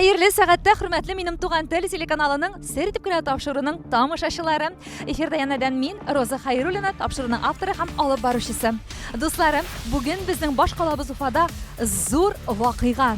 Hayırlı сәгатьтә хөрмәтле минем туган тел телеканалының сер итеп кенә тапшыруның тамашачылары. Эфирдә янәдән мин, Роза Хәйруллина, тапшыруның авторы һәм алып баручысы. Дусларым, бүген безнең баш калабыз Уфада зур вакыйга.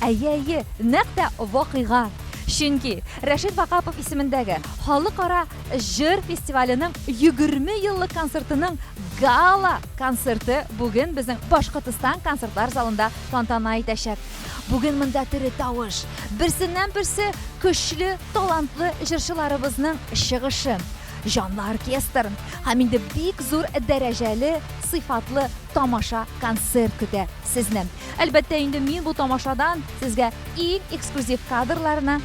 Әйе, нәкъ вакыйга. Чөнки Рәшит Вакапов исемендәге Халыкара җыр фестиваленең 20 еллык концертының гала концерты бүген безнең Башкортстан концертлар залында тантана итәчәк. Бүген монда тере тавыш, берсеннән-берсе көчле, талантлы җырчыларыбызның чыгышы. Жанлы оркестр һәм инде бик зур дәрәҗәле, сыйфатлы тамаша концерт көтә сезне. Әлбәттә, инде мин бу тамашадан сезгә иң эксклюзив кадрларны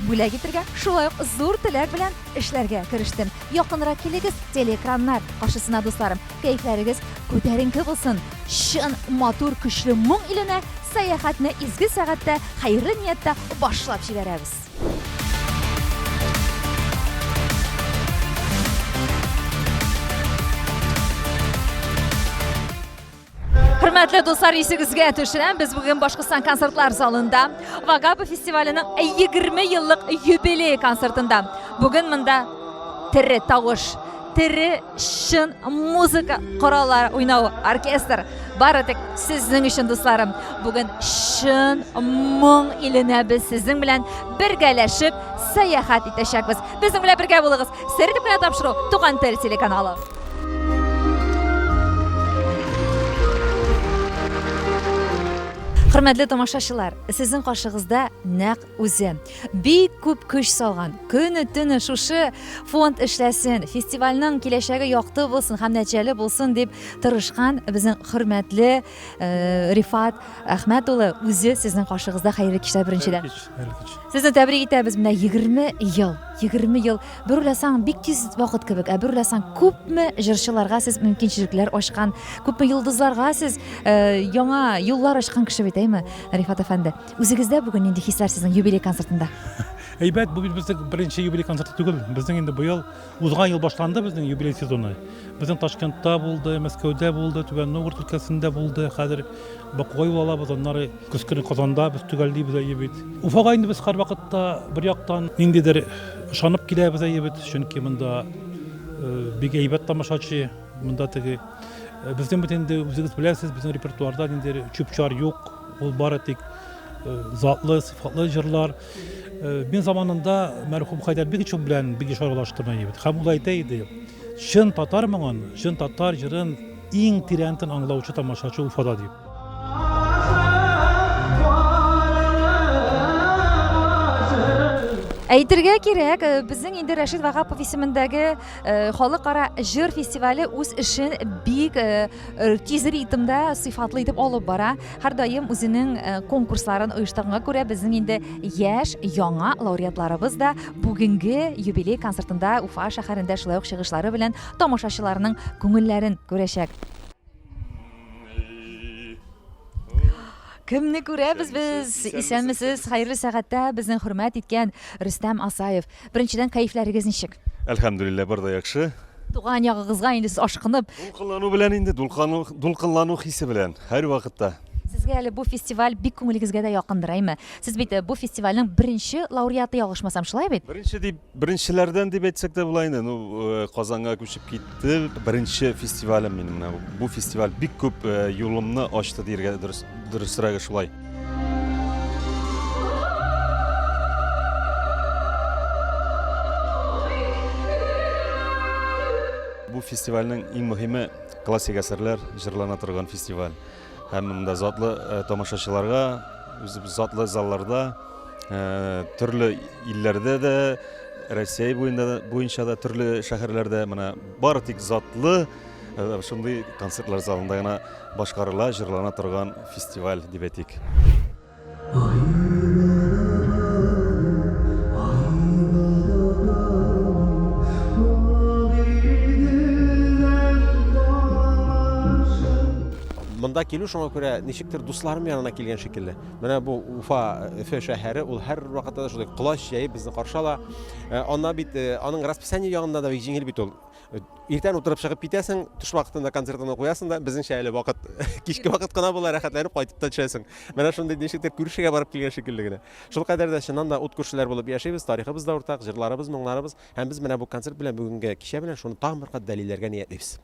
бүләк итәргә, шулай ук зур теләк белән эшләргә керештем. Якынрак килегез телеэкраннар каршысына, дусларым. Кәефләрегез күтәренке булсын. Чын матур көчле моң иленә сәяхәтне изге сәгатьтә, хәйрле ниятта башлап җибәрәбез. Hürmetli dostlar, исегезгә төшерәм. Без бүген Башкортстан концертлар залында Вакапов фестиваленең 20 еллык юбилей концертында. Бүген монда тере тавыш, тере чын музыка кораллары уйнау, оркестр бары тик сезнең өчен, дусларым. Бүген чын моң иленә без сезнең белән бергәләшеп сәяхәт итәчәкбез. Безнең белән бергә булыгыз. Сер итеп кенә тапшыру Туган тел телеканалы. Хөрмәтле тамашачылар, сезнең каршыгызда нәкъ үзе. Бик күп көч салган, көне-төне шушы фонд эшләсен, фестивальнең киләчәге якты булсын һәм нәтиҗәле булсын дип тырышкан безнең хөрмәтле Рифат Әхмәт улы үзе сезнең каршыгызда. Хәерле кичә беренчедән. Сезне тәбрик итәбез. Менә 20 ел. Бер уйласаң бик тиз вакыт кебек, бер уйласаң күпме җырчыларга сез мөмкинчелекләр ачкан, күпме йолдызларга сез яңа юллар ачкан кеше бит, әйме, Рифат әфәнде. Үзегездә бүген нинди хисләр сезнең юбилей концертында? Әйбәт, бу безнең беренче юбилей концерты түгел. Безнең инде бу ел узган ел башланды безнең юбилей сезоны. Безнең Ташкентта булды, Мәскәүдә булды, Түбән Новгород өлкәсендә булды. Хәзер Бакуй булабыз, аннары көскене Казанда без төгәллибез әйбәт. Уфага инде без һәр вакытта бер яктан ниндидер ышанып киләбез әйбәт, чөнки монда бик әйбәт тамашачы, монда теге безнең бит инде үзегез беләсез, безнең репертуарда ниндидер чүп-чар юк. Ул бары тик затлы, сыйфатлы җырлар. Мин заманында мәрхүм Хайдарбеков белән бик шаралаштырмай иде. Һәм ул әйтә иде: "Чын татар моңын, чын татар җырын иң тирәнтен аңлаучы тамашачы Уфада" дип. Әйтергә кирәк, безнең инде Рәшит Вакапов исемендәге Халыкара җыр фестивале үз эшен бик тиз ритмда, сыйфатлы итеп алып бара. Һәрдаим үзенең конкурсларын оештырганга күрә, безнең инде яшь, яңа лауреатларыбыз да бүгенге юбилей концертында Уфа шәһәрендә шулай ук чыгышлары белән тамашачыларның күңелләрен күрәчәк. Кемне күрәбез без? Исәнмесез, хәерле сәгатьтә безнең хөрмәт иткән Рөстәм Асаев. Беренчедән, кәефләрегез ничек? Әлхәмдүлиллә, барда яхшы. Туган ягыгызга инде ашкынып. Дулкынлану белән инде, дулкынлану хисе белән һәр вакытта. Сезгә әле бу фестиваль бик күңелегезгә дә якындыр, әйме? Сез бит бу фестивальнең беренче лауреаты, ялгышмасам, шулай бит? Беренчеләрдән дип әйтсәк тә була инде. Казанга күчеп китте. Беренче фестивалем минем. Бу фестиваль бик күп юлымны ачты диергә дөресрәге шулай. Бу фестивальнең иң мөһиме классик әсәрләр җырлана торган фестиваль. Һәм монда затлы тамашачыларга, үзебез затлы залларда, төрле илләрдә дә, Россия буенча да төрле шәһәрләрдә менә бары тик затлы шундый концертлар залында гына башкарыла, җырлана торган фестиваль дип әйтик. Монда килү шуңа күрә ничектер дусларым янына килгән шикелле. Менә бу Уфа шәһәре, ул һәр вакытта шулай колач җәеп безне каршыла. Анда бит аның расписание ягында да бик җиңел бит ул. Иртән утырып чыгып китәсең, төш вакытында концертны куясың да, безнеңчә әле вакыт кичке вакыт кына була, рәхәтләнеп кайтып та төшәсең. Менә шундый ничектер күршегә барып килгән шикелле генә. Шул кадәр дә чыннан да ут күршеләр булып яшибез, тарихыбыз да уртак, җырларыбыз, моңнарыбыз, һәм без менә бу концерт белән бүгенге кичә белән шуны тагын бер кат дәлилләргә ниятлибез.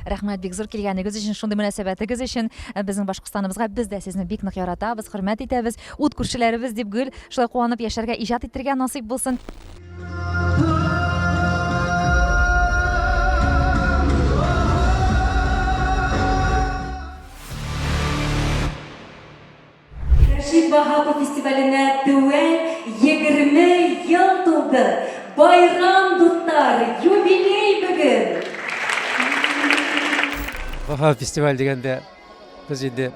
Рәхмәт бик зур килгәнегез өчен, шундый мөнәсәбәтегез өчен. Безнең Башкортстаныбызга без дә сезне бик нык яратабыз, хөрмәт итәбез. Ут күршеләребез дип гел шулай куанып яшәргә, иҗат итәргә насыйп булсын. Рәшит Ваһапов фестиваленә тәүәл 20 ел тулды. Байрам дуслар, юбилей бүген. Ваха фестиваль дегенде біз енді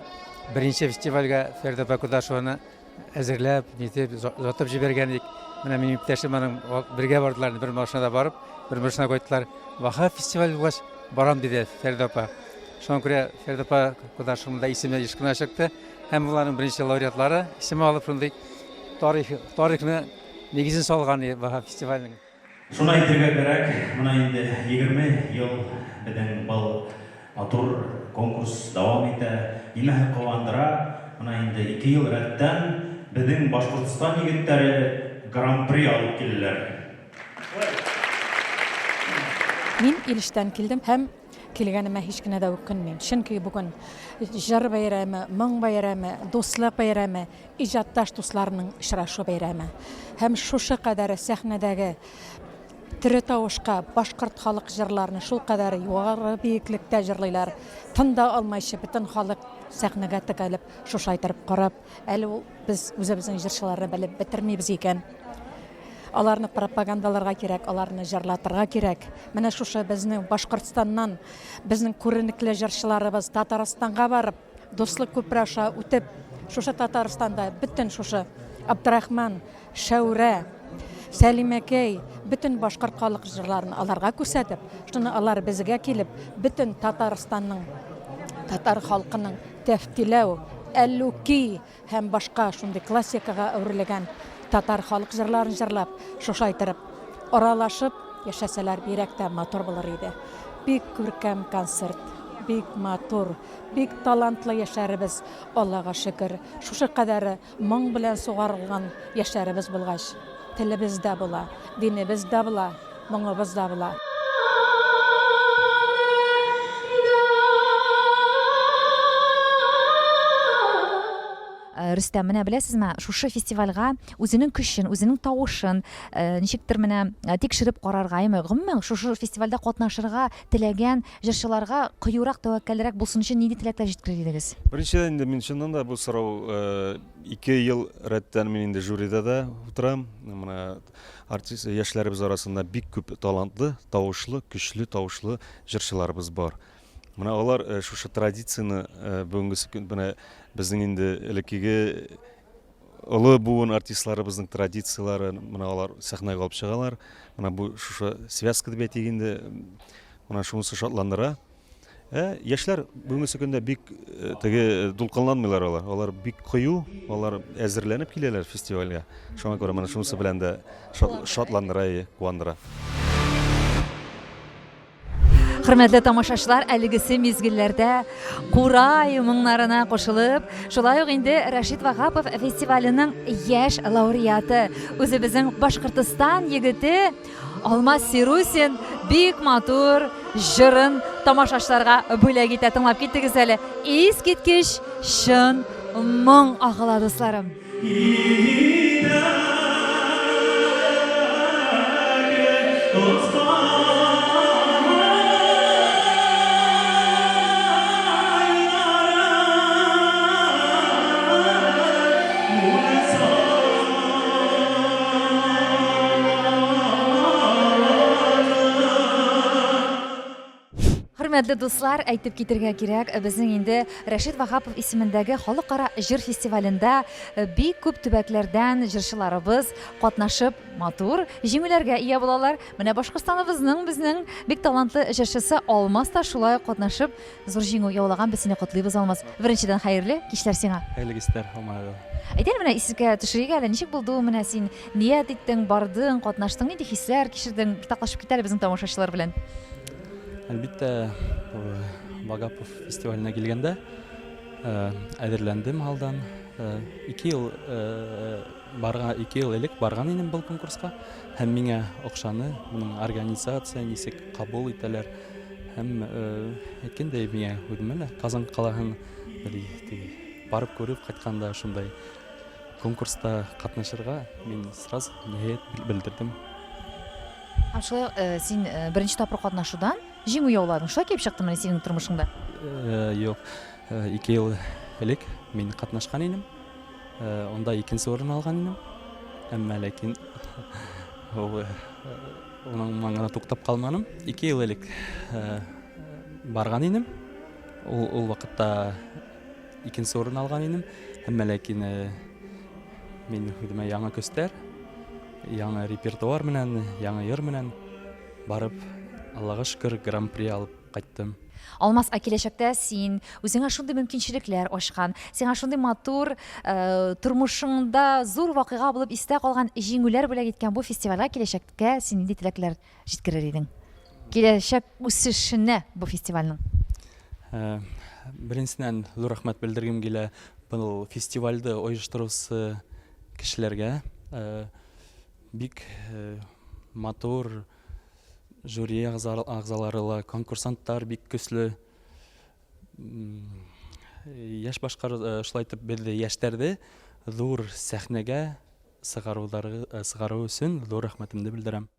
бірінші фестивальға Ферда Бакудашеваны әзірләп, нетеп, затып жіберген едік. Менә менің иптәшім аның бірге бардылар, бір машинада барып, бір машина қойдылар. Ваха фестиваль болғаш барам деді Ферда апа. Шоң күрә Ферда апа Кудашевында исеме ешкіна шықты. Һәм оларның бірінші лауреатлары исеме алып шундый тарихны негізін салған Ваха фестивальның. Шуны әйтергә кирәк, менә инде 20 ел безнең был матур конкурс дәвам итә. Нимәһе куандыра, менә инде 2 ел рәттән безнең Башкортстан егетләре гран-при алып килделәр. Мин Илештән килдем һәм килгәнемә һич кенә дә үкенмим. Чөнки бүген җыр бәйрәме, моң бәйрәме, дуслык бәйрәме, иҗатташ дусларның очрашу бәйрәме. Һәм шушы кадәр сәхнәдәге тере тавышка башкорт халык җырларны шул кадәр югары биеклектә җырлыйлар. Тында алмайчы бөтен халык сәхнәгә текәлеп, шушайтырып карап, әле ул без үзебезнең җырчыларны белеп бетермибез икән. Аларны пропагандаларга кирәк, аларны җырлатырга кирәк. Менә шушы безнең Башкортстаннан безнең күренекле җырчыларыбыз Татарстанга барып, дуслык күпрәшә үтеп, шушы Татарстанда бөтен шушы Абдрахман, Шәүрә, Сәлимәкәй, бөтен башкорт халык җырларын аларга күрсәтеп, шуны алар безгә килеп, бөтен Татарстанның, татар халкының тәфтиләү, әллүки һәм башка шундый классикага әверелгән татар халык җырларын җырлап, шушайтырып, аралашып яшәсәләр бирәк тә матур булыр иде. Бик күркәм концерт, бик матур, бик талантлы яшәрбез, Аллага шөкер. Шушы кадәр моң белән сугарылган яшәрбез булгач, телебез дә була, динебез дә була, моңыбыз да була. Рөстәм, менә беләсезме, шушы фестивальгә үзенең көчен, үзенең тавышын ничектер менә тикшереп карарга, гомумән шушы фестивальдә катнашырга теләгән җырчыларга кыюрак, тәвәккәлрәк булсын өчен нинди теләкләр җиткерер идегез? Беренчедән инде мин чыннан да бу сорау 2 ел рәттән мин инде жюрида да утырам. Менә артист яшьләребез арасында бик күп талантлы, тавышлы, көчле тавышлы җырчыларыбыз бар. Менә алар шушы традицияны бүгенге көн менә безнең инде элеккеге олы буын артистларыбызның традициялары, менә алар сәхнәгә алып чыгалар. Менә бу шушы связка дип әйтик инде, менә шунысы шатландыра. Яшьләр бүгенге көндә бик теге дулкынланмыйлар алар. Алар бик кыю, алар әзерләнеп киләләр фестивальгә. Шуңа күрә менә шунысы белән дә шатландыра, куандыра. Хөрмәтле тамашачылар, әлегесе мизгелләрдә Курай моңнарына кушылып, шулай ук инде Рәшит Ваһапов фестиваленең яшь лауреаты, үзебезнең Башкортстан егете Алмаз Сирусин бик матур җырын тамашачыларга бүләк итә. Тыңлап киттегез әле. Искиткеч шын моң агыла, дусларым. Хөрмәтле дуслар, әйтеп китергә кирәк, безнең инде Рәшит Ваһапов исемендәге халыкара җыр фестивалендә бик күп төбәкләрдән җырчыларыбыз катнашып, матур җиңүләргә ия булалар. Менә Башкортстаныбызның безнең бик талантлы җырчысы Алмаз та шулай катнашып, зур җиңү яулаган, без сине котлыйбыз, Алмаз. Беренчедән хәерле кичләр сиңа. Хәерле кичләр, Алмаз. Әйтәле, менә исекә төшерик әле, ничек булды менә син ният иттең, бардың, катнаштың, нинди хисләр кичердең, китаплашып китәле безнең тамашачылар белән. Әлбәттә, Вагапов фестиваленә килгәндә әзерләндем алдан. 2 ел элек барган идем был конкурска. Һәм миңа охшаны, моның организация нисек кабул итәләр. Һәм әйткәндәй миңа үдмәле Казан калаһын барып күреп кайтканда шундай конкурста катнашырга мин сразу ният белдердем. Шулай син беренче тапкыр катнашудан җиңү яуладың. Шулай килеп чыктымы синең тормышыңда? Юк, 2 ел элек мин катнашкан идем. Онда 2нче орын алган идем. Әмма ләкин уның маңына туктап калмадым. 2 ел элек барган идем. Ул вакытта 2нче орын алган идем. Әмма ләкин мин үдемә яңа көстәр, яңа репертуар менән, яңа йыр менән барып, Аллага шөкер, гран-при алып кайттым. Алмас, киләчәктә син үзеңә шундый мөмкинчелекләр ачкан, сиңа шундый матур тормышыңда зур вакыйга булып истә калган җиңүләр бүләк иткән бу фестивальгә киләчәккә син нинди теләкләр җиткерер идең? Киләчәк үсешенә бу фестивальнең. Беренчедән зур рәхмәт белдергем килә бу фестивальне оештыручы кешеләргә. Бик матур жюри агзалары, конкурсанттар бик көчле. Яшь башкар шулай итеп бездә яшьләрне зур сәхнәгә сыгару өчен зур рәхмәтемне белдерәм.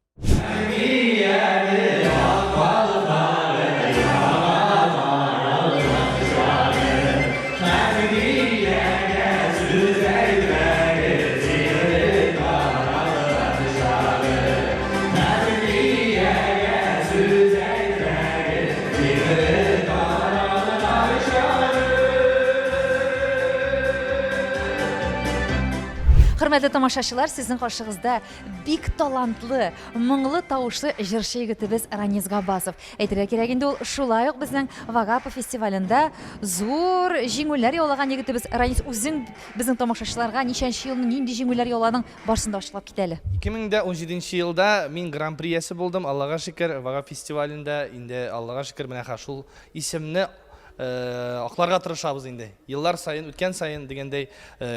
Хөрмәтле тамашачылар, сезнең каршыгызда бик талантлы, моңлы тавышлы җырчы егетебез Ранис Габбасов. Әйтергә кирәк инде ул шулай ук безнең Вагапов фестивалендә зур җиңүләр яулаган егетебез. Ранис, үзең безнең тамашачыларга ничәнче елның нинди җиңүләр яуладың, барсын да ачыклап кит әле. 2017 елда мин гран-при ясе булдым. Аллага шөкер, Вагап фестивалендә инде Аллага шөкер менә шул исемне акларга тырышабыз инде. Еллар сайын, үткән сайын дигәндәй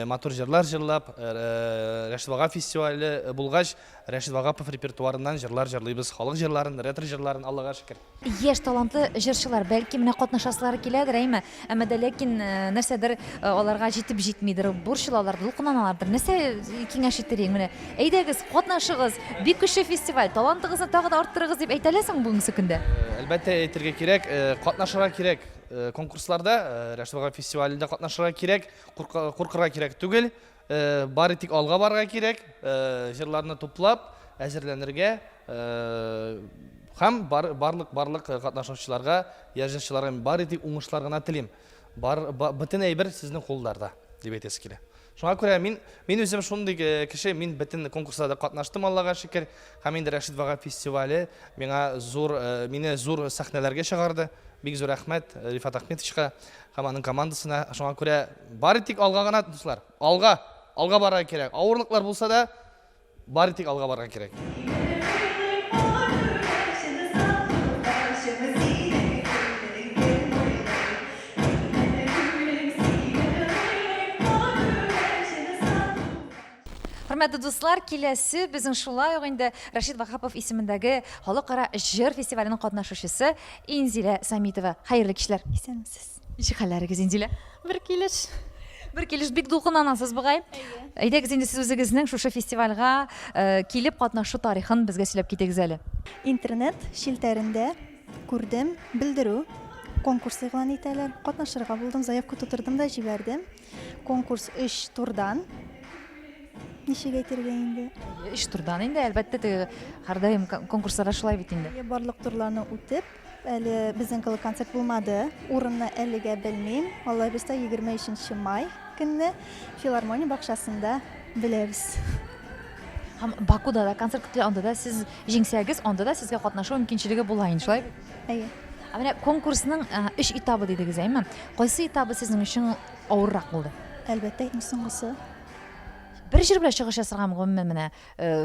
матур җырлар җырлап, Рәшит Вагап фестивале булгач, Рәшит Вагапов репертуарыннан җырлар җырлыйбыз, халык җырларын, ретро җырларын, Аллага шөкер. Яшь талантлы җырчылар бәлки менә катнашасылары киләдер, әйме? Әмма дә ләкин нәрсәдер аларга җитеп җитмидер, борчылалар, дулкынаналардыр. Нәрсә киңәш итәргә менә? Әйдәгез, катнашыгыз, бик көчле фестиваль, талантыгызны тагы да арттырыгыз дип әйтәләсең бүгенге көндә. Әлбәттә әйтергә кирәк, катнашырга кирәк. Конкурсларда, Рәшит Вагап фестивалендә катнашырга кирәк, куркырга кирәк түгел, бары тик алга барырга кирәк, җырларны туплап, әзерләнергә, һәм барлык катнашучыларга, җырчыларга бары тик уңышлар гына телим. Бөтен әйбер сезнең кулларда, дип әйтәсе килә. Шуңа күрә мин үзем шундый кеше, мин бөтен конкурсларда катнаштым, Аллага шөкер, һәм инде Рәшит Вагап фестивале мине зур сәхнәләргә чыгарды. Бик зур рәхмәт Рифат Ахметовичка һәм аның командасына. Шуңа күрә бары тик алга гына дуслар. Алга барырга кирәк. Авырлыклар булса да бары тик алга барырга кирәк. Хөрмәтле дуслар, киләсе безнең шулай ук инде Рәшит Вагапов исемендәге халыкара җыр фестиваленең катнашучысы Инзилә Самитова. Хәерле кичләр. Исәнмесез. Ничек хәлләрегез, Инзилә? Бер килеш. Бер килеш бик дулкынланасыз бугай. Әйдәгез инде сез үзегезнең шушы фестивальгә килеп катнашу тарихын безгә сөйләп китегез әле. Интернет шилтәрендә күрдем, белдерү конкурс игълан итәләр. Катнашырга булдым, заявка тутырдым да җибәрдем. Конкурс 3 турдан. Ничек әйтергә инде? 3 турдан инде, әлбәттә, һәрдаим конкурсларда шулай бит инде. Барлык турларны үтеп, әле безнең кылы концерт булмады. Урынны әлегә белмим. Аллабеста 23 май көнне филармония бакчасында беләбез. Һәм Бакуда да концерт көтелә, анда да сез җиңсәгез, анда да сезгә катнашу мөмкинчелеге була инде, шулай бит? Әйе. Менә конкурсның 3 этабы дидегез, әйме? Кайсы этабы сезнең өчен авыррак булды? Әлбәттә, иң соңгысы. Бер җир белән чыгыш ясарган гомумән менә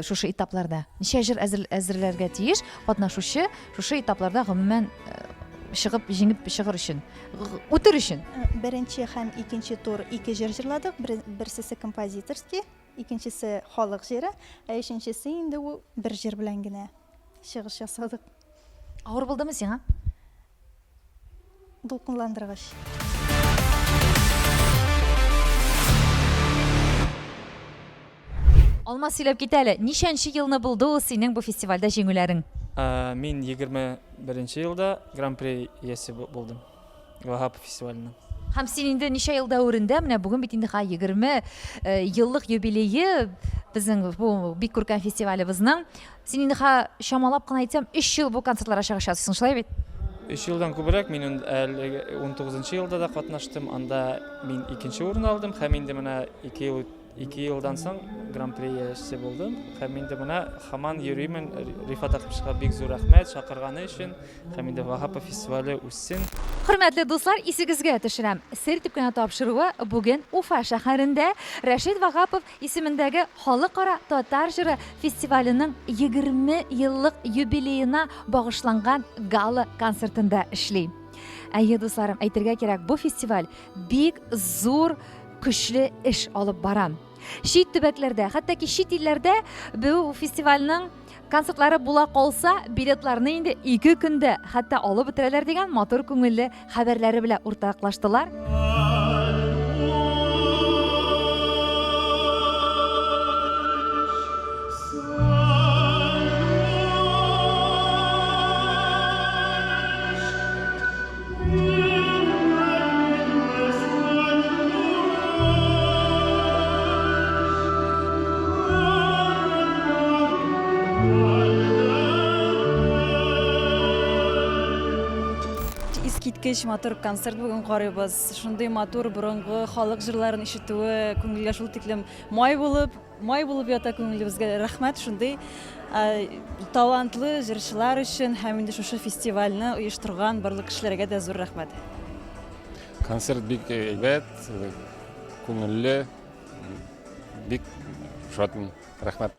шушы этапларда. Ничә җир әзерләргә тиеш катнашучы шушы этапларда гомумән чыгып җиңеп чыгыр өчен, үтер өчен. Беренче һәм икенче тур 2 җир җырладык. Берсесе композиторский, икенчесе халык җире, ә өченчесе инде ул бер җир белән генә чыгыш ясадык. Авыр булдымы сиңа? Дулкынландыргыч. Алма сөйләп кит әле. Ничәнче елны булды ул синең бу фестивальдә җиңүләрең? Мин 21 елда Гран-при иясе булдым. Вахап фестиваленең. Һәм син инде ничә ел дәврендә менә бүген бит инде 20 еллык юбилее безнең бу бик күркәм фестивалебезнең. Син инде шамалап кына әйтсәм 3 ел бу концертларга чыгыш ясыйсың, шулай бит? 3 елдан күбрәк мин 19 елда да катнаштым. Анда мин 2нче урын алдым һәм инде менә 2 елдан соң Гран-при иясе булдым. Һәм инде менә һаман йөрим. Рифат Акбишка бик зур рәхмәт чакырганы өчен. Һәм инде Вахап фестивале үссен. Хөрмәтле дуслар, исегезгә төшерәм. Сер типкәнә тапшыруы бүген Уфа шәһәрендә Рәшит Вахапов исемендәге Халыкара татар җыры фестиваленең 20 еллык юбилеена багышланган гала концертында эшли. Әйе дусларым, әйтергә кирәк, бу фестиваль бик зур көчле эш алып бара. Шит төбәкләрдә, хәтта ки шит илләрдә бу фестивальнең концертлары була калса, билетларны инде 2 көндә хәтта алып бетерәләр дигән матур күңелле хәбәрләре белән уртаклаштылар. Искиткеч матур концерт бүген карыйбыз. Шундый матур борынгы халык җырларын ишетүе күңелгә шул тиклем май булып ята күңелебезгә. Рәхмәт шундый талантлы җырчылар өчен һәм инде шушы фестивальне оештырган барлык кешеләргә дә зур рәхмәт. Концерт бик әйбәт, күңелле, бик шатмый. Рәхмәт.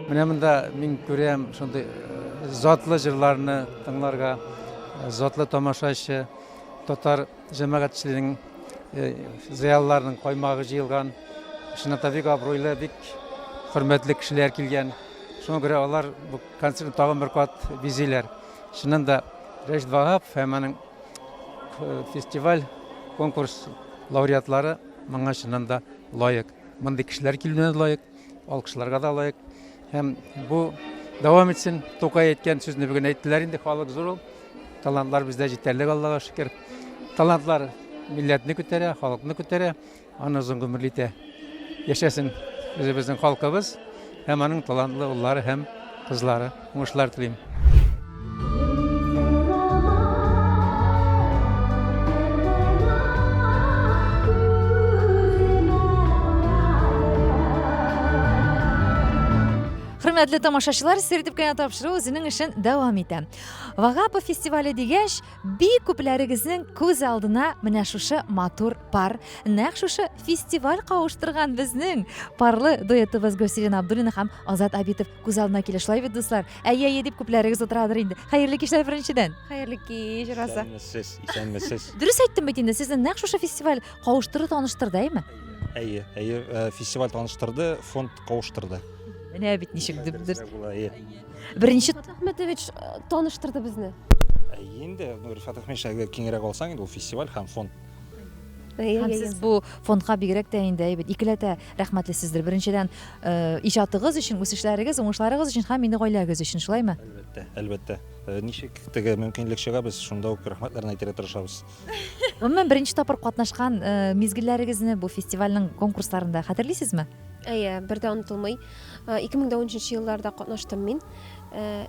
Менә монда мин күрәм шундый затлы җырларны тыңларга, затлы тамашачы, татар җәмәгатьчелегенең зыялыларның каймагы җыелган, шуңа бик абруйлы, бик хөрмәтле кешеләр килгән. Шуңа күрә алар бу концертны тагын бер кат бизиләр. Шуннан да Рәшит Вахапов һәм аның фестиваль конкурс лауреатлары моңа шуннан да лаек. Мондый кешеләр килүенә лаек, алкышларга да лаек. Һәм бу дәвам итсен. Тукай әйткән сүзне бүген әйттеләр инде, халык зур ул. Талантлар бездә җитәрлек, Аллага шөкер. Талантлар милләтне күтәрә, халыкны күтәрә, аны озын гомерле итә. Яшәсен безнең халкыбыз һәм аның талантлы уллары һәм кызлары. Уңышлар телим. Хөрмәтле тамашачылар, Сер типкәнә тапшыру үзенең эшен дәвам итә. Вахапов фестивале дигәч, бик күпләрегезнең күз алдына менә шушы матур пар, нәкъ шушы фестиваль кавыштырган безнең парлы дуэтыбыз Гөлсирен Абдуллина һәм Азат Абитов күз алдына килә. Шулай бит, дуслар? Әйе, дип күпләрегез утырадыр инде. Хәерле кичләр беренчедән. Хәерле кич, Роза. Исәнмесез. Дөрес әйттем бит инде, сезне нәкъ шушы фестиваль кавыштырды, таныштырды, әйме? Әйе, фестиваль таныштырды, фонд кавыштырды. Менә бит ничек дип Беренче Ахметович таныштырды безне. Инде Рифат Ахметович киңрәк алсаң инде ул фестиваль һәм фонд. Һәм сез бу фондка бигрәк тә инде әйбәт икеләтә рәхмәтлесездер. Беренчедән иҗатыгыз өчен, үсешләрегез, уңышларыгыз өчен һәм инде гаиләгез өчен, шулаймы? Әлбәттә. Ничек теге мөмкинлек чыга, без шунда ук рәхмәтләрне әйтергә тырышабыз. Гомумән беренче тапкыр катнашкан мизгелләрегезне бу фестивальнең конкурсларында хәтерлисезме? Әйе, бер дә онытылмый. 2013 елларда катнаштым мин.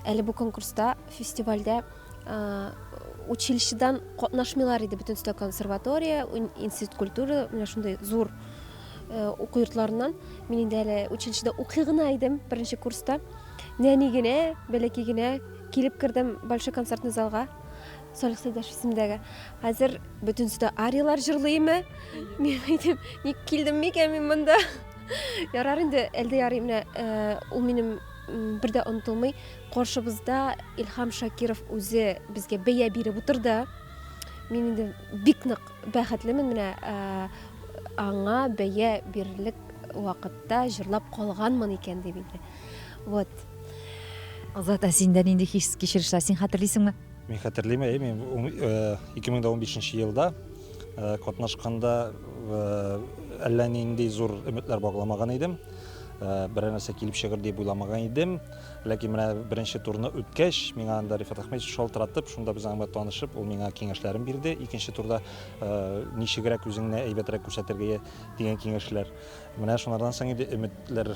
Әле бу конкурста, фестивальдә училищедан катнашмыйлар иде бүтүн үстө консерватория, институт культуры, менә шундай зур уку йортларыннан. Мин инде әле училищеда укый гына идем, беренче курста. Нәни генә, бәләкәй генә килеп кердем большой концертный залга. Салих Сайдашев исемдәге. Хәзер бүтүн үстө ариялар җырлыймы? Мин әйтем, ник килдем микән мин монда? Ярар инде, әлдә ярый менә ул минем бер дә онытылмый. Каршыбызда Илһам Шакиров үзе безгә бәя биреп утырды. Мин инде бик нык бәхетлемен менә аңа бәя бирерлек вакытта җырлап калганмын икән дип инде. Вот. Азат, синдән инде хис кичерешләр син хәтерлисеңме? Мен хәтерлеймәм, мен 2015 елда катнашканда әллә нинди зур өметләр багламаган идем. Бер нәрсә килеп чыгыр дип уйламаган идем. Ләкин менә беренче турны үткәч, миңа анда Рифат Әхмәтов шалтыратып, шунда без аңа танышып, ул миңа киңәшләрен бирде. Икенче турда ничегрәк үзеңне әйбәтрәк күрсәтергә дигән киңәшләр. Менә шуннардан соң инде өметләр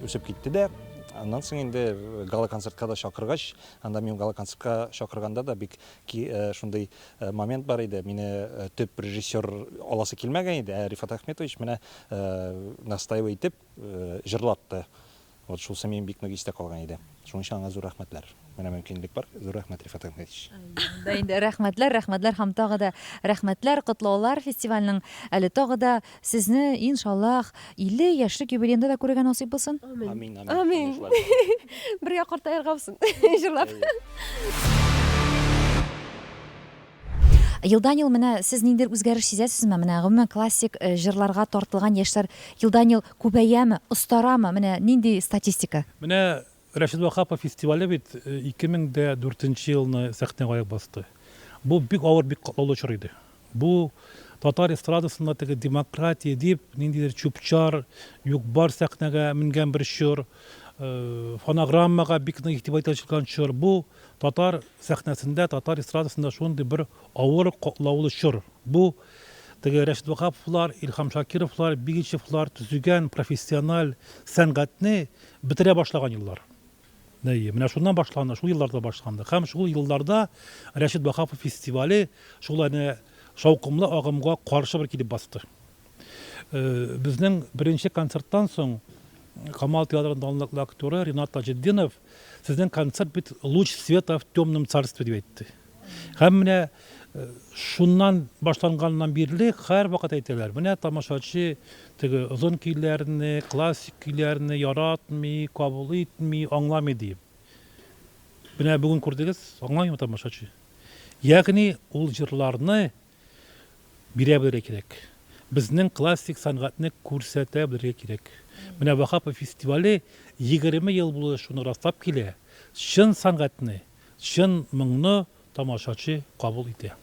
үсеп китте дә. Аннан соң инде гала концертка да чакыргач, анда мин гала концертка чакырганда да бик шундай момент бар иде. Мине төп режиссер аласы килмәгән иде. Рифат Әхмәтович менә настаивай итеп җырлатты. Вот шул сәмим бик нык истә калган иде. Шуның өчен аңа зур рәхмәтләр. Менә мөмкинлек бар. Зур рәхмәт Рифат Әхмәтович. Да инде рәхмәтләр һәм тагы да рәхмәтләр, котлаулар фестивальнең әле тагы да сезне иншаллах 50 яшьлек юбилейында да күргән насыйп булсын. Амин. Амин. Бергә картаярга булсын. Җырлап. Елдан-ел менә сез ниндидер үзгәреш сизәсезме? Менә гомумән классик җырларга тартылган яшьләр елдан-ел күбәяме, остарамы? Менә нинди статистика? Менә Рәшид Вахапов фестивале бит 2004 елны сәхнәгә аяк басты. Бу бик авыр, бик катлаулы чор иде. Бу татар эстрадасында теге демократия дип, ниндидер чүпчар, юк бар сәхнәгә менгән бер чор, фонограммага бик нык игътибар ителгән чор. Бу татар сәхнәсендә, татар эстрадасында шундый бер авыр, катлаулы чор. Бу теге Рәшид Вахаповлар, Илһам Шакировлар, Бигичевлар төзегән профессиональ сәнгатьне бетерә башлаган еллар. Менә шуннан башланды, шул елларда башланды. Һәм шул елларда Рәшид Вахапов фестивале шул шаукымлы агымга каршы бер килеп басты. Безнең беренче концерттан соң Камал театрының данлыклы актеры Ринат Таҗетдинов сезнең концерт бит луч света в темном царстве дип әйтте. Һәм менә шуннан башланганнан бирле һәр вакыт әйтәләр. Менә тамашачы теге озын көйләрне, классик көйләрне яратмый, кабул итми, аңламый дип. Менә бүген күрдегез, аңламый тамашачы. Ягъни ул җырларны бирә белергә кирәк. Безнең классик сәнгатьне күрсәтә белергә кирәк. Менә Вахапов фестивале 20 ел булды шуны раслап килә. Чын сәнгатьне, чын моңны тамашачы кабул итә.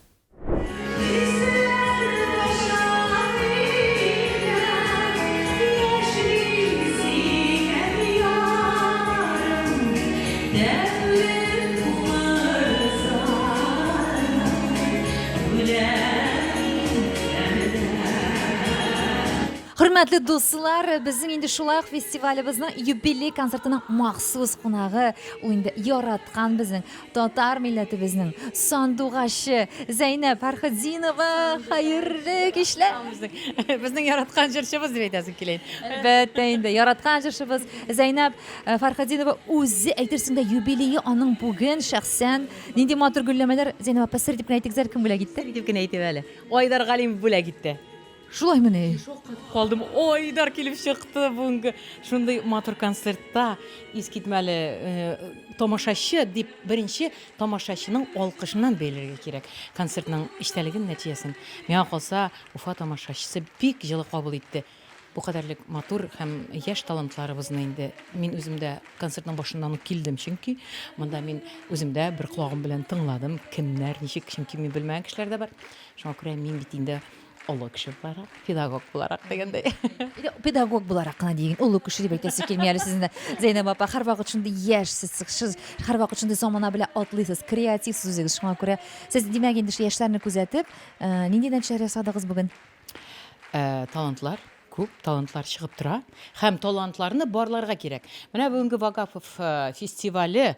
Hörmətli dostlar, bizim indi şulaq festivalımızın юбилей konsertinin məxsus qonağı, o indi yaratqan bizim tatar millətimizin sanduqaşı Zeynəb Fərxədinova, xeyirli işlər. Bizning yaratqan jirshimiz deb aytasiz keling. Əlbəttə indi yaratqan jirshimiz Zeynəb Fərxədinova o'zi aytirsingda yubileyi onun bugün şəxsən nindi matır gülləmələr Zeynəb appa sir deb aytdıqzar kim bilə getdi? Deb gene aytib әле. Айдар Галимов бүләк итте. Шулаймы не? Калдым, Айдар килеп чыкты бүгенге шундый матур концертта искитмәле тамашачы дип беренче тамашачының алкышыннан белергә кирәк. Концертның иштәлеген нәтиҗәсен. Миңа калса Уфа тамашачысы бик җылы кабул итте. Бу кадәрлек матур һәм яшь талантларыбызны инде мин үземдә концертның башыннан ук килдем, чөнки монда мин үземдә бер колагым белән тыңладым, кемнәр, ничек, чөнки мин белмәгән кешеләр дә бар. Шуңа күрә мин бит инде олы кеше буларак, педагог буларак дигәндәй. Педагог буларак кына дигән олы кеше дип әйтәсе килми әле сезне. Зәйнәп апа, һәрвакыт шундый яшьсез, һәрвакыт шундый замана белән атлыйсыз, креативсез үзегез. Шуңа күрә сез димәк инде яшьләрне күзәтеп, нинди нәтиҗәләр ясадыгыз бүген? Талантлар күп, талантлар чыгып тора һәм талантларны барларга кирәк. Менә бүгенге Вахапов фестивале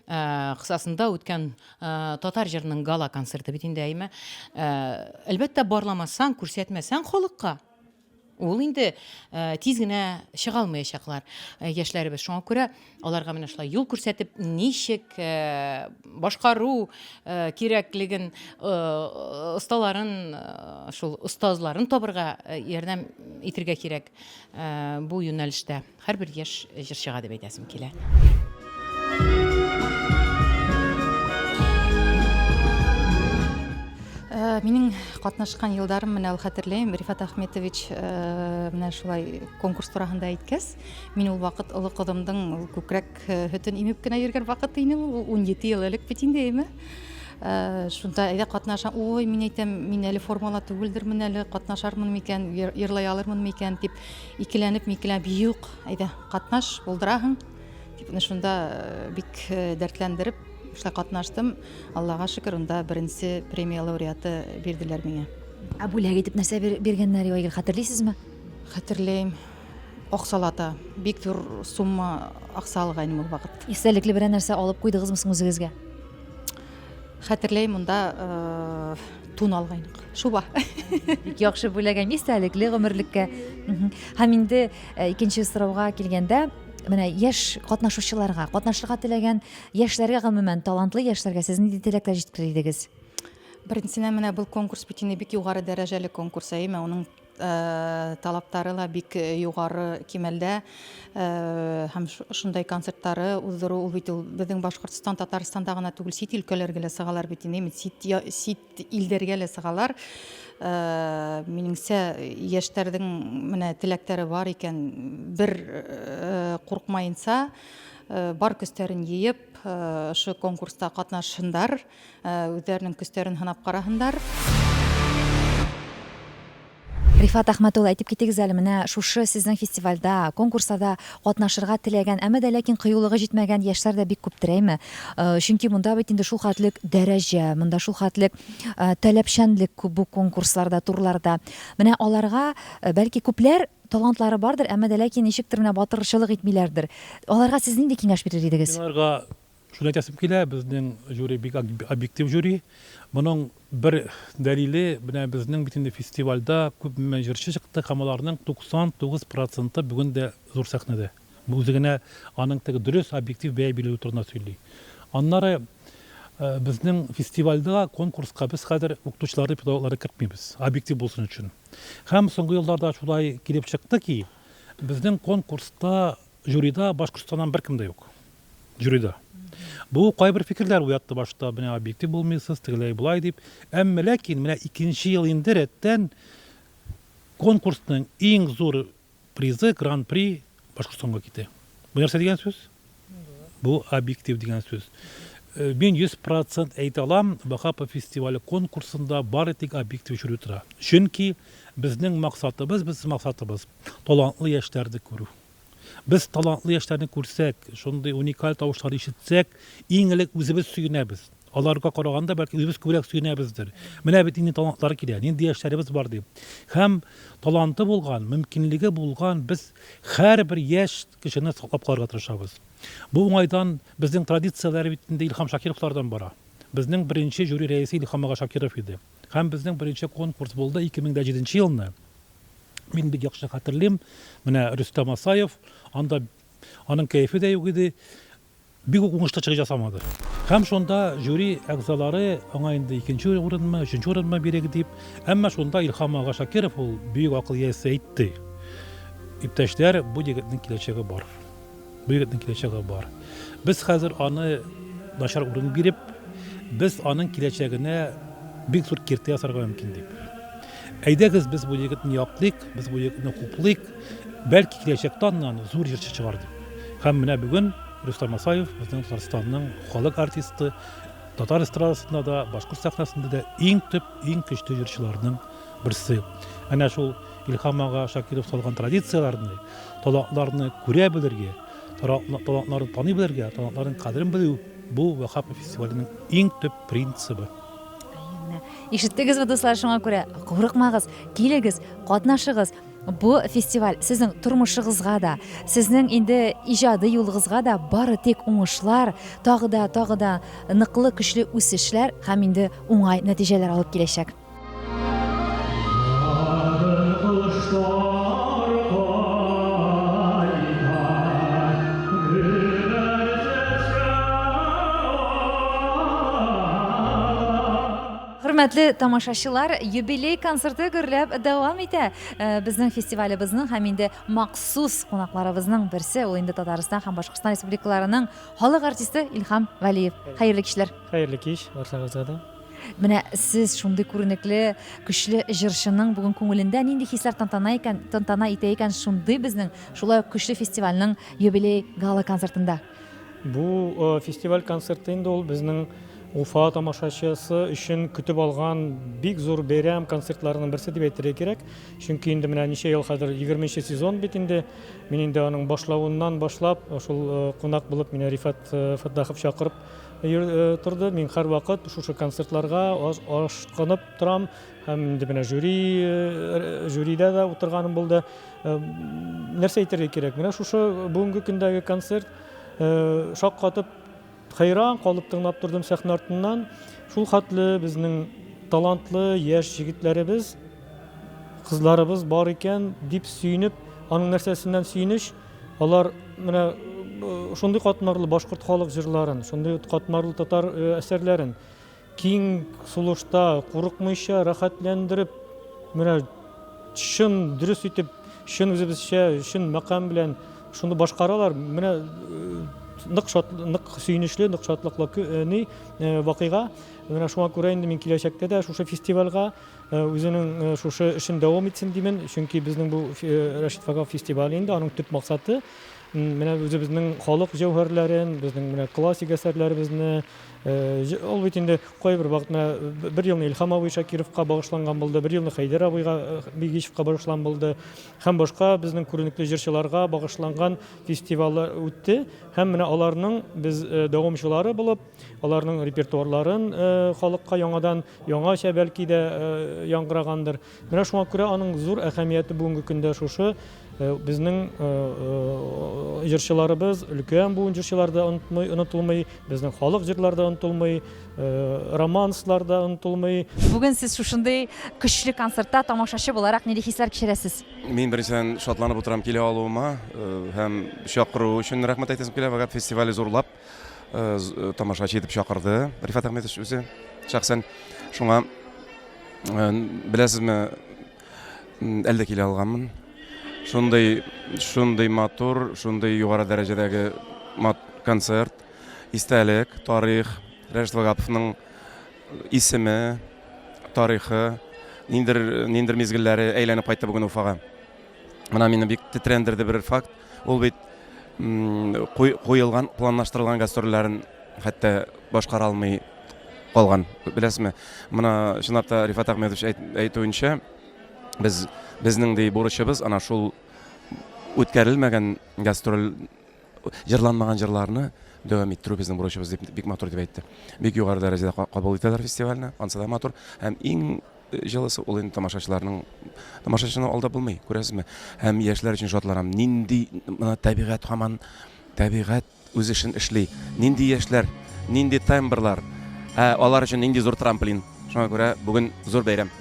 кысасында үткән татар җырының гала концерты бит инде әйме. Әлбәттә барламасаң, күрсәтмәсәң халыкка, ул инде тиз генә чыга алмаячаклар яшьләребез. Шуңа күрә аларга менә шулай юл күрсәтеп, ничек башкару кирәклеген, осталарын, шул остазларын табырга ярдәм итәргә кирәк бу юнәлештә. Һәрбер яшь җырчыга дип әйтәсем килә. Минең катнашкан елдарым менә ул хәтерләйм, Рифат Ахметович менә шулай конкурс турында әйткәс, мин ул вакыт олы кызымдың күкрәк хөтен имеп кенә йөргән вакыт иде, 17 ел элек бит инде әйме. Шунда әйдә катнашам, ой, мин әйтәм, мин әле формала түгелдермен әле, катнашармын микән, йырлай алырмын микән дип икеләнеп, юк, әйдә катнаш, булдыраһың дип, шунда бик дәртләндереп шулай катнаштым. Аллага шөкер, унда беренче премия лауреаты бирделәр миңа. Бүләк итеп нәрсә биргәннәр ягы хәтерлисезме? Хәтерләйм. Аксалата, бик зур сумма акса алган ул вакыт. Истәлекле берәр нәрсә алып куйдыгызмы соң үзегезгә? Хәтерләйм, монда тун алгайнык. Шуба. Бик яхшы бүләгән истәлекле гомерлеккә. Һәм инде икенче сорауга килгәндә, менә яшь катнашучыларга, катнашырга теләгән яшьләргә, гомумән талантлы яшьләргә сез нинди теләкләр җиткерер идегез? Беренчедән менә бу конкурс бит инде бик югары дәрәҗәле конкурс, әйме, уның талаптары ла бик югары кимәлдә, һәм шундай концертлары уздыру, ул бит безнең Башкортстан, Татарстанда гына түгел, сит өлкәләргә лә сыгалар бит инде, сит илдәргә лә сыгалар. Минеңсә, яшьләрнең менә теләктәре бар икән, бер куркмаенса, бар көстәрен йыеп, шу конкурста катнашсындар, үзләренең көстәрен һынап караһындар. Рифат Ахматулла, әйтеп китегез әле, менә шушы сезнең фестивальдә, конкурсларда катнашырга теләгән, әмма дә ләкин кыюлыгы җитмәгән яшьләр дә бик күптер, әйме? Чөнки монда бит инде шул хәтлек дәрәҗә, монда шул хәтлек таләпчәнлек күп бу конкурсларда, турларда. Менә аларга бәлки күпләр талантлары бардыр, әмма дә ләкин ничектер менә батырчылык итмиләрдер. Аларга сез нинди киңәш бирер идегез? Аларга шулай әйтәсем килә, безнең жюри бик объектив жюри. Моның бер дәлиле, менә безнең бит инде фестивальдә күп җырчы чыкты, һәм аларның 99% бүген дә зур сәхнәдә. Бу үзегенә аның теге дөрес объектив бәя бирү турында сөйли. Аннары безнең фестивальдә конкурска без хәзер укытучыларны, педагогларны кертмибез, объектив булсын өчен. Һәм соңгы елларда шулай килеп чыкты ки, безнең конкурста жюрида Башкортстаннан беркем дә юк. Жюрида. Бу кайбер фикерләр уятты башта, менә объектив булмыйсыз, тегеләй булай дип. Әмма ләкин менә икенче ел инде рәттән конкурсның иң зур призы, гран-при Башкортстанга китә. Бу нәрсә дигән сүз? Бу объектив дигән сүз. Мин 100% әйтә алам, Бахапа фестивале конкурсында бары тик объектив жюри тора. Чөнки безнең максатыбыз талантлы яшьләрне күрү. Biz talantlı яшьләрне күрсәк, шундый уникаль тавышлар ишетсәк, иң элек үзебез сөенәбез. Аларга караганда бәлки үзебез күбрәк сөенәбездер. Менә бит инде талантлар килә, нинди яшьләребез бар дип. Һәм таланты булган, мөмкинлеге булган без һәрбер яшь кешене саклап калырга тырышабыз. Бу уңайдан безнең традицияләр бит инде Илһам Шакировлардан бара. Безнең беренче жюри рәисе Илһам Шакиров иде. Һәм безнең беренче конкурс булды 2007 елны. Мин бик яхшы хәтерлим, менә Рөстәм Асаев, анда аның кәефе дә юк иде, бик уңышлы чыгыш ясамады. Һәм шунда жюри әгъзалары аңа инде 2нче урынмы, 3нче урынмы бирәк дип, әмма шунда Илһам Шакиров ул бик акыл иясе әйтте. Иптәшләр, бу егетнең киләчәге бар. Бу егетнең киләчәге бар. Без хәзер аны начар урын биреп, без аның киләчәгенә бик зур киртә ясарга мөмкин дип. Әйдәгез без бу егетне яклыйк, без бу егетне хуплыйк, бәлки киләчәктә аннан зур җырчы чыгар дип. Һәм менә бүген Рөстәм Асаев, безнең Татарстанның халык артисты, татар эстрадасында да, башкорт сәхнәсендә дә иң төп, иң көчле җырчыларның берсе. Әнә шул Илһам Шакиров салган традицияләрне, талантларны күрә белергә, талантларны таный белергә, талантларның кадерен белү бу Бахапа фестиваленең иң төп принцибы. Ишеттегезме, дуслар, шуңа күрә курыкмагыз, килегез, катнашыгыз. Бу фестиваль сезнең тормышыгызга да, сезнең инде иҗади юлыгызга да бары тик уңышлар, тагы да ныклы көчле үсешләр һәм инде уңай нәтиҗәләр алып киләчәк. Hörmətli tamaşaçılar, юбилей концерты гөрләп дәвам итә. Безнең фестивалебезнең һәм инде махсус кунакларыбызның берсе ул инде Татарстан һәм Башкортстан республикаларының халык артисты Илһам Вәлиев. Хәерле кичләр. Хәерле кич, барчагызга да. Менә сез шундый күренекле, көчле җырчының бүген күңелендә нинди хисләр тантана итә икән шундый безнең шулай көчле фестивальнең юбилей гала концертында? Бу фестиваль концерты инде ул безнең Уфа тамашачысы өчен көтеп алган бик зур бәйрәм концертларының берсе дип әйтергә кирәк. Чөнки инде менә ничә ел хәзер 20нче сезон бит инде. Мин инде аның башлавыннан башлап, шул кунак булып мине Рифат Фаттахов чакырып торды. Мин һәрвакыт шушы концертларга ашкынып торам һәм инде менә жюридә дә утырганым булды. Нәрсә әйтергә кирәк? Менә шушы бүгенге көндәге концерт шаккатып Хайран калып тыңлап тордым сәхнә артыннан. Шул хәтле безнең талантлы яшь җегетләребез, кызларыбыз бар икән дип сөенеп, аның нәрсәсеннән сөенеш, алар менә шундый катмарлы башкорт халык җырларын, шундый катмарлы татар әсәрләрен киң сулышта, курыкмыйча, рәхәтләндереп, менә чын дөрес итеп, чын үзебезчә, чын макам белән шуны башкаралар. Менә нык сөйнешле, нык шатлыклы вакыйга. Менә шуңа күрә инде мин киләчәктә дә шушы фестивальгә үзенең шушы эшен дәвам итсен димен, чөнки безнең бу Рәшит Вакаф фестивале инде аның төп максаты менә үзебезнең халык җәүһәрләрен, безнең менә классик әсәрләребезне ул бит инде кайбер вакытта бер елны Илһам абый Шакировка багышланган булды, бер елны Хайдар абыйга Бигичевка багышланган булды, һәм башка безнең күренекле җырчыларга багышланган фестивальләр үтте. Һәм менә аларның без дәвамчылары булып, аларның репертуарларын халыкка яңадан яңача бәлки дә яңгырагандыр. Менә шуңа күрә аның зур әһәмияте бүгенге көндә шушы. Безнең җырчыларыбыз, өлкән буын җырчылар да онытылмый, безнең халык җырлары да онытылмый, романслар да онытылмый. Бүген сез шушындый көчле концертта тамашачы буларак нинди хисләр кичерәсез? Мин беренчедән шатланып утырам килә алуыма һәм чакыру өчен рәхмәт әйтәсем килә. Вакыт фестивале зурлап тамашачы итеп чакырды. Рифат Әхмәтов үзе шәхсән шуңа беләсезме, әлдә килә алганмын. Шундый матур, шундый югары дәрәҗәдәге концерт, истәлек, тарих, Рәшит Вагаповның исеме, тарихы, ниндер мизгелләре әйләнеп кайтты бүген Уфага. Менә мине бик тетрәндерде бер факт, ул бит куелган, планлаштырылган гастрольләрен хәтта башкара алмый калган. Беләсезме? Менә чынлап та Рифат Әхмәтов әйтүенчә, безнең ди бурычыбыз ана шул үткәрелмәгән гастроль җырланмаган җырларны дәвам иттерү безнең бурычыбыз дип бик матур дип әйтте. Бик югары дәрәҗәдә кабул итәләр фестивальне, ансы да матур. Һәм иң җылысы ул инде тамашачыны алда булмый, күрәсезме? Һәм яшьләр өчен шатланам. Нинди табигать һаман табигать үз эшен эшли. Нинди яшьләр, нинди тембрлар. Алар өчен нинди зур трамплин. Шуңа күрә бүген зур бәйрәм.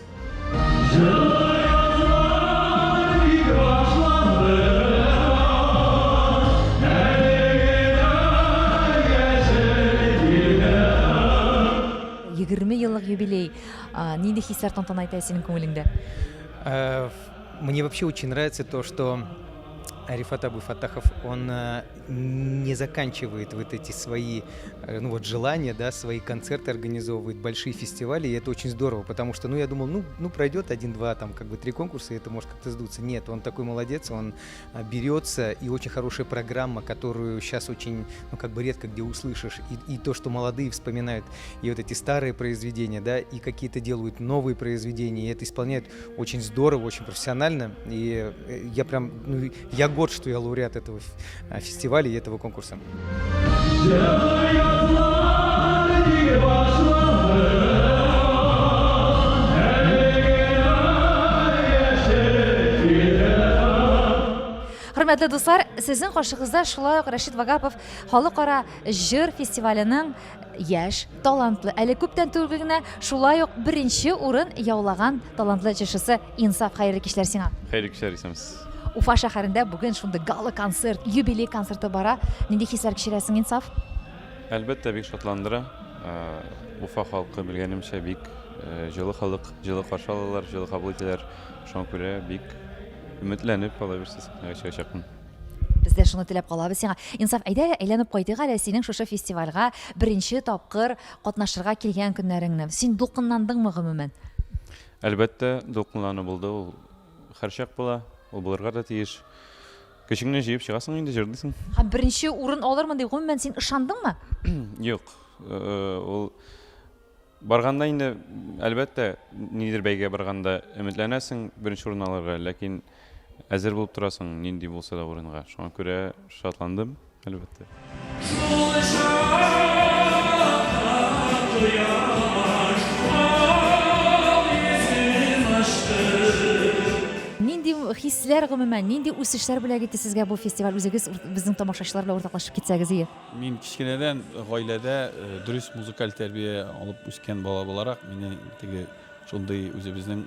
Еллык юбилей. Нинди хисләр тантана итә синең күңелеңдә? Мне вообще очень нравится то, что Рифат Абуфаттахов, он не заканчивает вот эти свои желания, да, свои концерты организовывает, большие фестивали, и это очень здорово, потому что, я думал, пройдет 1-2, там, 3 конкурса, и это может как-то сдуться. Нет, он такой молодец, он берется, и очень хорошая программа, которую сейчас очень, редко где услышишь, и то, что молодые вспоминают, и вот эти старые произведения, да, и какие-то делают новые произведения, и это исполняют очень здорово, очень профессионально, и я прям, я горд, что я лауреат этого фестиваля и этого конкурса. Хөрмәтле дуслар, сезнең каршыгызда шулай ук Рәшит Вагапов халыкара җыр фестиваленең яшь, талантлы, әле күптән түгел генә шулай ук беренче урын яулаган талантлы җырчысы Инсаф. Хәерле кичләр сиңа. Хәерле кичләр исәмез. Уфа шәһәрендә бүген шундый гала концерт, юбилей концерты бара. Нинди хисләр кичерәсең, Инсаф? Әлбәттә бик шатландыра. Уфа халкы белгәнемчә бик җылы халык, җылы каршы алалар, җылы кабул итәләр. Шуңа күрә бик өметләнеп кала бирсез. Чакын. Без дә шуны теләп калабыз сиңа. Инсаф, әйдә әйләнеп кайтыйк әле синең шушы фестивальгә беренче тапкыр катнашырга килгән көннәреңне. Син дулкынландыңмы гомумән? Әлбәттә дулкынлану булды. Ул һәрчак була. Ул булырга да тиеш. Көчеңне җыеп чыгасың инде җырлыйсың. Һәм беренче урын алырмын дип гомумән син ышандыңмы? Юк. Ул барганда инде әлбәттә нидер бәйгә барганда өметләнәсең беренче урын алырга, ләкин әзер булып торасың нинди булса да урынга. Шуңа күрә шатландым, әлбәттә. Нинди хисләр гомумән, нинди үсешләр белән китте сезгә бу фестиваль? Үзегез безнең тамашачылар белән уртаклашып китсәгез ие. Мин кичкенәдән гаиләдә дөрес музыкаль тәрбия алып үскән бала буларак, мине теге шундый үзебезнең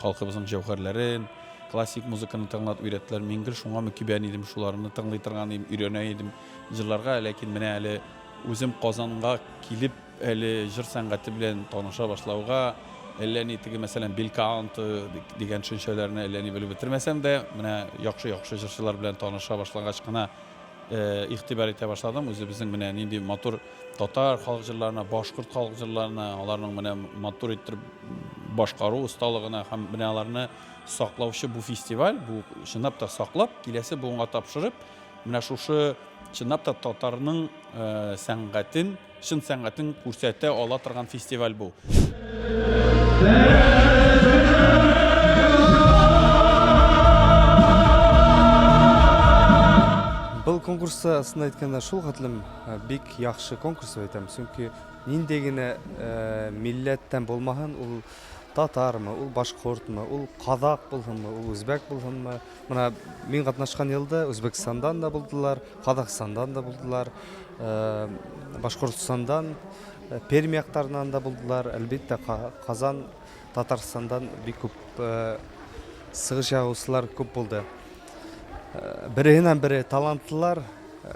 халкыбызның җәүһәрләрен, классик музыканы тыңлап өйрәттеләр. Мин гел шуңа мөкибән идем, шуларны тыңлый торган идем, өйрәнә идем җырларга, ләкин менә әле үзем Казанга килеп, әле җыр сәнгате белән таныша башлауга, әллә ни теге мәсәлән Белкаунт дигән төшенчәләрне әллә ни белеп бетермәсәм дә, менә яхшы җырчылар белән таныша башлагач кына игътибар итә башладым. Үзебезнең менә нинди матур татар халык җырларына, башкорт халык җырларына, аларның менә матур итеп башкару осталыгына һәм менә аларны саклаучы бу фестиваль, бу чынлап та саклап, киләсе буынга тапшырып, менә шушы чынлап та татарның сәнгатен, шын сәнгатен күрсәтә ала торган фестиваль бу. Бұл конкурста аслында әйткәндә шул хәтлем бик яхшы конкурс дип әйтәм. Чөнки нинди генә милләттән булмаһын, ул татармы, ул башкортмы, ул казак булһынмы, ул үзбәк булһынмы. Менә мин катнашкан елда Үзбәкстандан да булдылар, Казакстандан да булдылар, Башкортстандан, Пермь яктарынан да булдылар. Әлбәттә Казан, Татарстандан бик күп сыгыш ягучылар күп булды. Береннән-бере талантлылар.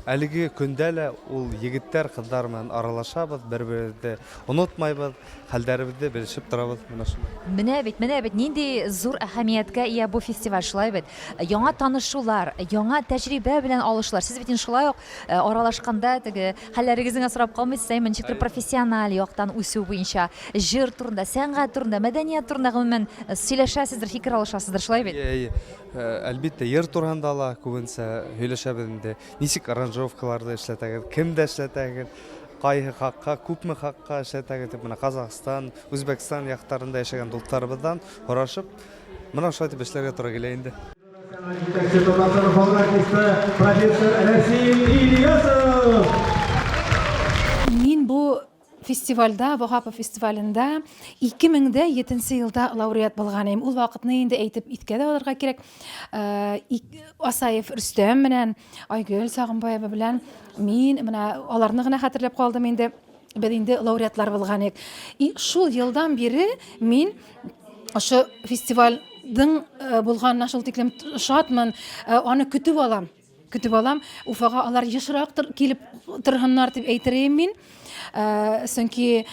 Әлеге көндә лә ул егетләр, кызлар белән аралашабыз, бер-беребезне онытмайбыз, хәлдәребезне белешеп торабыз. Менә бит нинди зур әһәмияткә ия бу фестиваль, шулай бит. Яңа танышулар, яңа тәҗрибә белән алышлар. Сез бит шулай ук аралашканда теге хәлләрегезне сорап калмыйсыз, ничектер профессиональ яктан үсү буенча, җыр турында, сәнгать турында, мәдәният турында гомумән сөйләшәсездер, фикер алышасыздыр, шулай бит. Әлбәттә, җыр турында ла күбенсә һөйләшәбез инде. Ничек аранжировкаларды эшләтәгез, кемдә эшләтәгез, кайһы хакка, күпме хакка эшләтәгез дип, менә Казакстан, Үзбәкстан яктарында яшәгән дусларыбыздан сорашып, менә шулай дип эшләргә туры килә инде. Мин бу фестивальдә, Вагапов фестивалендә 2007 елда лауреат булган идем. Ул вакытны инде әйтеп иткә дә алырга кирәк. Асаев Рөстәм менән Айгөл Сагынбаева белән мин менә аларны гына хәтерләп калдым инде. Без инде лауреатлар булган идек. Шул елдан бире мин ошо фестивальдың булганына шул тиклем шатмын, аны көтеп алам. Уфага алар ешрак килеп торганнар дип әйтер мин. Сөнки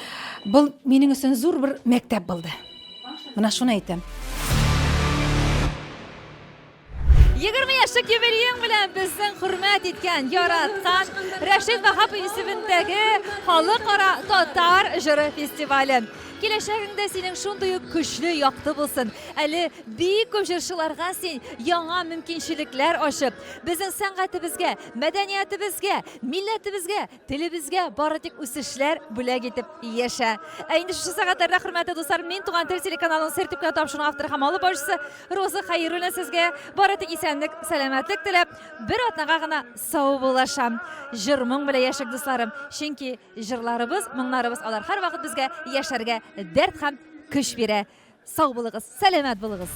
бұл менің өчен зур бер мәктәп булды. Менә шуны әйтәм. 20 яшьлек юбилеең белән безнең хөрмәт иткән, яраткан Рәшит Вагапов исемендәге халыкара татар җыры фестивале. Киләчәгеңдә синең шундый көчле якты булсын. Әле бик күп җырчыларга син яңа мөмкинчелекләр ачып, безнең сәнгатебезгә, мәдәниятебезгә, милләтебезгә, телебезгә бары тик үсешләр бүләк итеп яшә. Инде шушы сәгатьләрдә, хөрмәтле дуслар, мин Туган тел телеканалының сертификат тапшыруның авторы һәм алып баручысы Роза Хәйруллина сезгә бары тик исәнлек, сәламәтлек теләп, бер атнага гына сау булашам. Җыр-моң белән яшәк дусларым, чөнки җырларыбыз, моңнарыбыз алар һәрвакыт безгә яшәргә дәрт һәм көч бирә. Сау булыгыз, сәламәт булыгыз.